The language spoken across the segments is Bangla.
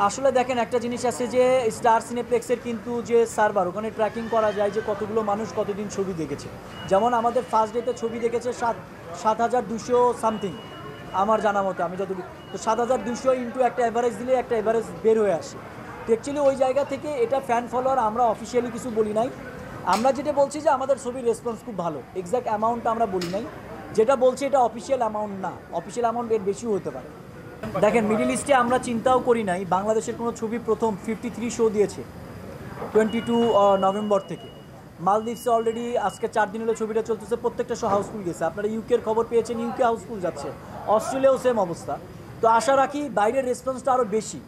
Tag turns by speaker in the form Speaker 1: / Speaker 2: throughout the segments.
Speaker 1: আসলে দেখেন একটা জিনিস আছে যে স্টার সিনেপ্লেক্সের কিন্তু যে সার্ভার ওখানে ট্র্যাকিং করা যায় যে কতগুলো মানুষ কতদিন ছবি দেখেছে। যেমন আমাদের ফার্স্ট ডেতে ছবি দেখেছে 7,200 সামথিং আমার জানা মতে, আমি যত তো 7,200 ইন্টু একটা অ্যাভারেজ দিলে একটা অ্যাভারেজ বের হয়ে আসে। তো অ্যাকচুয়ালি ওই জায়গা থেকে এটা ফ্যান ফলোয়ার আমরা অফিসিয়ালি কিছু বলি নাই। আমরা যেটা বলছি যে আমাদের ছবির রেসপন্স খুব ভালো, এক্স্যাক্ট অ্যামাউন্টটা আমরা বলি নাই। যেটা বলছি এটা অফিসিয়াল অ্যামাউন্ট না, অফিসিয়াল অ্যামাউন্ট এর বেশিও হতে পারে। দেখেন মিডল ইস্টে আমরা চিন্তাও করি নাই, বাংলাদেশের কোনো ছবি প্রথম 53 শো দিয়েছে 22 নভেম্বর থেকে। মালদ্বীপসে অলরেডি আজকে 4 দিন হলো ছবিটা চলতেছে, প্রত্যেকটা শো হাউসফুল গেছে। আপনারা ইউকের খবর পেয়েছেন, ইউকে হাউসফুল যাচ্ছে, অস্ট্রেলিয়াও সেম অবস্থা। তো আশা রাখি বাইরের রেসপন্সটা আরও বেশি,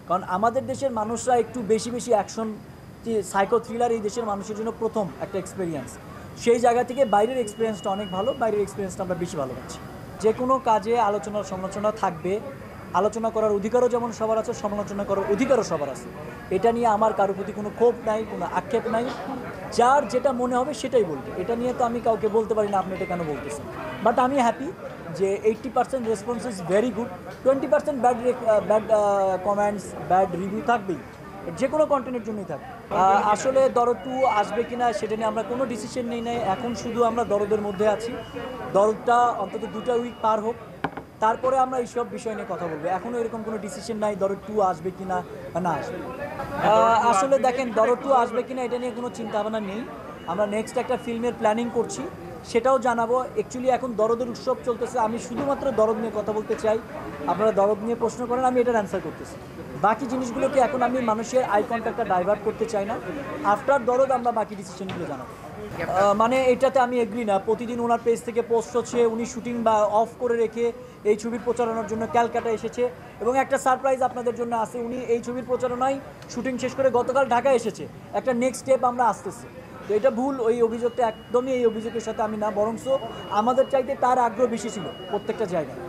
Speaker 1: কারণ আমাদের দেশের মানুষরা একটু বেশি বেশি অ্যাকশন, সাইকো থ্রিলার এই দেশের মানুষের জন্য প্রথম একটা এক্সপিরিয়েন্স। সেই জায়গা থেকে বাইরের এক্সপিরিয়েন্সটা অনেক ভালো, বাইরের এক্সপিরিয়েন্সটা আমরা বেশি ভালো পাচ্ছি। যে কোনো কাজে আলোচনা সমালোচনা থাকবে, আলোচনা করার অধিকারও যেমন সবার আছে, সমালোচনা করার অধিকারও সবার আছে। এটা নিয়ে আমার কারোর প্রতি কোনো ক্ষোভ নাই, কোনো আক্ষেপ নাই। যার যেটা মনে হবে সেটাই বলবে, এটা নিয়ে তো আমি কাউকে বলতে পারি না আপনি এটা কেন বলতেছেন। বাট আমি হ্যাপি যে 80% response is very good, 20% bad comments, bad review থাকবেই, যে কোনো কন্টেন্টের জন্যই থাকবে। আসলে দরদ 2 আসবে কিনা সেটা নিয়ে আমরা কোনো ডিসিশন নেই নাই, এখন শুধু আমরা দরদের মধ্যে আছি। দরদটা অন্তত 2টা উইক পার হোক, তারপরে আমরা এইসব বিষয় নিয়ে কথা বলবো। এখনও এরকম কোনো ডিসিশন নাই দরদ 2 আসবে কিনা বা না আসবে। আসলে দেখেন দরদ 2 আসবে কিনা এটা নিয়ে কোনো চিন্তা ভাবনা নেই। আমরা নেক্সট একটা ফিল্মের প্ল্যানিং করছি, সেটাও জানাবো। অ্যাকচুয়ালি এখন দরদের উৎসব চলতেছে, আমি শুধুমাত্র দরদ নিয়ে কথা বলতে চাই। আপনারা দরদ নিয়ে প্রশ্ন করেন, আমি এটার অ্যান্সার করতেছি। বাকি জিনিসগুলোকে এখন আমি মানুষের আই কন্ট্যাক্টটা ডাইভার্ট করতে চাই না। আফটার দরদ আমরা বাকি ডিসিশনগুলো জানাবো। মানে এটাতে আমি এগ্রি না। প্রতিদিন ওনার পেজ থেকে পোস্ট হচ্ছে, উনি শুটিং বা অফ করে রেখে এই ছবির প্রচারণার জন্য ক্যালকাটা এসেছে। এবং একটা সারপ্রাইজ আপনাদের জন্য আছে, উনি এই ছবির প্রচারণায় শুটিং শেষ করে গতকাল ঢাকায় এসেছে। একটা নেক্সট স্টেপ আমরা আসতেছি। তো এটা ভুল, ওই অভিযোগটা একদমই এই অভিযোগের সাথে আমি না, বরংস আমাদের চাইতে তার আগ্রহ বেশি ছিল প্রত্যেকটা জায়গায়।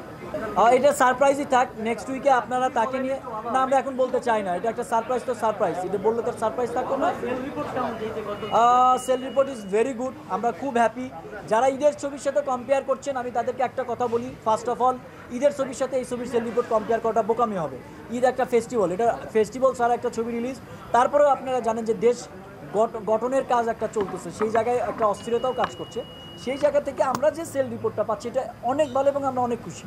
Speaker 1: এটা সারপ্রাইজই থাক, নেক্সট উইকে আপনারা তাকে নিয়ে, না আমরা এখন বলতে চাই না, এটা একটা সারপ্রাইজ। তো সারপ্রাইজ এটা বললে তো সারপ্রাইজ থাকতো না। Sell report is very good, আমরা খুব হ্যাপি। যারা ঈদের ছবির সাথে কম্পেয়ার করছেন, আমি তাদেরকে একটা কথা বলি, ফার্স্ট অফ অল ঈদের ছবির সাথে এই ছবির সেল রিপোর্ট কম্পেয়ার করাটা বোকামি হবে। ঈদ একটা ফেস্টিভ্যাল, এটা ফেস্টিভ্যাল ছাড়া একটা ছবি রিলিজ। তারপরেও আপনারা জানেন যে দেশ গঠনের কাজ একটা চলতেছে, সেই জায়গায় একটা অস্থিরতাও কাজ করছে। সেই জায়গা থেকে আমরা যে সেল রিপোর্টটা পাচ্ছি এটা অনেক ভালো এবং আমরা অনেক খুশি।